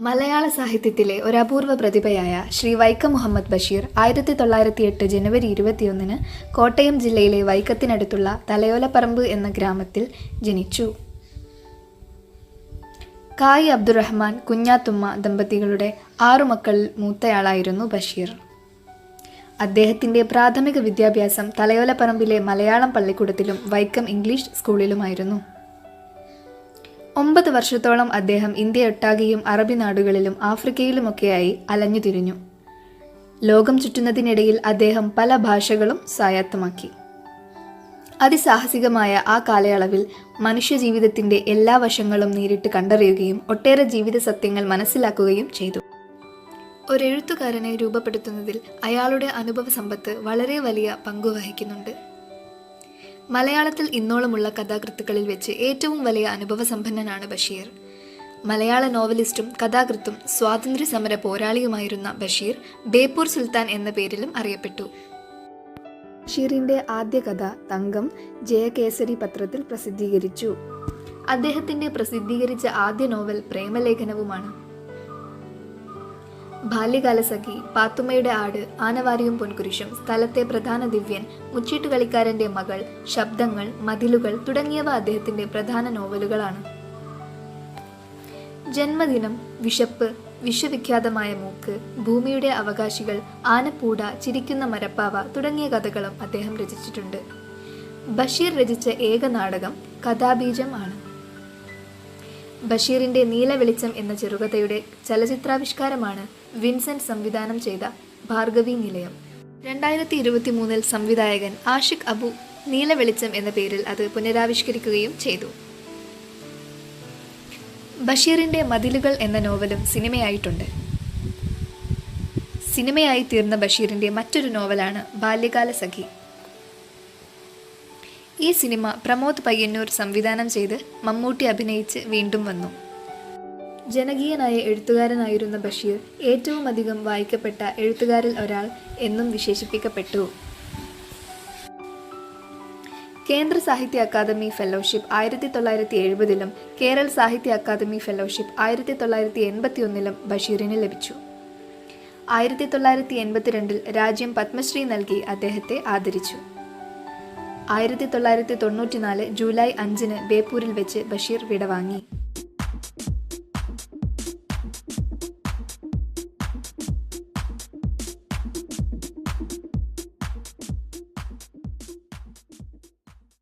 മലയാള സാഹിത്യത്തിലെ ഒരപൂർവ പ്രതിഭയായ ശ്രീ വൈക്കം മുഹമ്മദ് ബഷീർ 1908 ജനുവരി 21 കോട്ടയം ജില്ലയിലെ വൈക്കത്തിനടുത്തുള്ള തലയോലപ്പറമ്പ് എന്ന ഗ്രാമത്തിൽ ജനിച്ചു. കായി അബ്ദുറഹ്മാൻ കുഞ്ഞാത്തുമ്മ ദമ്പതികളുടെ 6 മക്കളിൽ മൂത്തയാളായിരുന്നു ബഷീർ. അദ്ദേഹത്തിൻ്റെ പ്രാഥമിക വിദ്യാഭ്യാസം തലയോലപ്പറമ്പിലെ മലയാളം പള്ളിക്കൂടത്തിലും വൈക്കം ഇംഗ്ലീഷ് സ്കൂളിലുമായിരുന്നു. 9 വർഷത്തോളം അദ്ദേഹം ഇന്ത്യയൊട്ടാകെയും അറബി നാടുകളിലും ആഫ്രിക്കയിലുമൊക്കെയായി അലഞ്ഞുതിരിഞ്ഞു. ലോകം ചുറ്റുന്നതിനിടയിൽ അദ്ദേഹം പല ഭാഷകളും സ്വായത്തമാക്കി. അതിസാഹസികമായ ആ കാലയളവിൽ മനുഷ്യജീവിതത്തിൻ്റെ എല്ലാ വശങ്ങളും നേരിട്ട് കണ്ടറിയുകയും ഒട്ടേറെ ജീവിത സത്യങ്ങൾ മനസ്സിലാക്കുകയും ചെയ്തു. ഒരെഴുത്തുകാരനെ രൂപപ്പെടുത്തുന്നതിൽ അയാളുടെ അനുഭവ സമ്പത്ത് വളരെ വലിയ പങ്കുവഹിക്കുന്നുണ്ട്. മലയാളത്തിൽ ഇന്നോളമുള്ള കഥാകൃത്തുക്കളിൽ വെച്ച് ഏറ്റവും വലിയ അനുഭവസമ്പന്നനാണ് ബഷീർ. മലയാള നോവലിസ്റ്റും കഥാകൃത്തും സ്വാതന്ത്ര്യ സമര പോരാളിയുമായിരുന്ന ബഷീർ ബേപ്പൂർ സുൽത്താൻ എന്ന പേരിലും അറിയപ്പെട്ടു. ബഷീറിൻ്റെ ആദ്യ കഥ തങ്കം ജയകേസരി പത്രത്തിൽ പ്രസിദ്ധീകരിച്ചു. അദ്ദേഹത്തിൻ്റെ പ്രസിദ്ധീകരിച്ച ആദ്യ നോവൽ പ്രേമലേഖനവുമാണ്. ബാല്യകാലസഖി, പാത്തുമ്മയുടെ ആട്, ആനവാരിയും പൊൻകുരിശും, സ്ഥലത്തെ പ്രധാന ദിവ്യൻ, മുച്ചീട്ടുകളിക്കാരൻ്റെ മകൾ, ശബ്ദങ്ങൾ, മതിലുകൾ തുടങ്ങിയവ അദ്ദേഹത്തിൻ്റെ പ്രധാന നോവലുകളാണ്. ജന്മദിനം, വിശപ്പ്, വിശ്വവിഖ്യാതമായ മൂക്ക്, ഭൂമിയുടെ അവകാശികൾ, ആനപ്പൂട, ചിരിക്കുന്ന മരപ്പാവ തുടങ്ങിയ കഥകളും അദ്ദേഹം രചിച്ചിട്ടുണ്ട്. ബഷീർ രചിച്ച ഏക നാടകം കഥാബീജം ആണ്. ബഷീറിൻ്റെ നീലവെളിച്ചം എന്ന ചെറുകഥയുടെ ചലച്ചിത്രാവിഷ്കാരമാണ് വിൻസെന്റ് സംവിധാനം ചെയ്ത ഭാർഗവി നിലയം. 2023 സംവിധായകൻ ആഷിഖ് അബു നീലവെളിച്ചം എന്ന പേരിൽ അത് പുനരാവിഷ്കരിക്കുകയും ചെയ്തു. ബഷീറിൻ്റെ മതിലുകൾ എന്ന നോവലും സിനിമയായിട്ടുണ്ട്. സിനിമയായി തീർന്ന ബഷീറിൻ്റെ മറ്റൊരു നോവലാണ് ബാല്യകാലസഖി. ഈ സിനിമ പ്രമോദ് പയ്യന്നൂർ സംവിധാനം ചെയ്ത് മമ്മൂട്ടി അഭിനയിച്ച് വീണ്ടും വന്നു. ജനകീയനായ എഴുത്തുകാരനായിരുന്ന ബഷീർ ഏറ്റവും അധികം വായിക്കപ്പെട്ട എഴുത്തുകാരിൽ ഒരാൾ എന്നും വിശേഷിപ്പിക്കപ്പെട്ടു. കേന്ദ്ര സാഹിത്യ അക്കാദമി ഫെലോഷിപ്പ് 1970 കേരള സാഹിത്യ അക്കാദമി ഫെലോഷിപ്പ് 1981 ബഷീറിന് ലഭിച്ചു. 1982 രാജ്യം പത്മശ്രീ നൽകി അദ്ദേഹത്തെ ആദരിച്ചു. 1994 ജൂലൈ 5 ബേപ്പൂരിൽ വെച്ച് ബഷീർ വിടവാങ്ങി.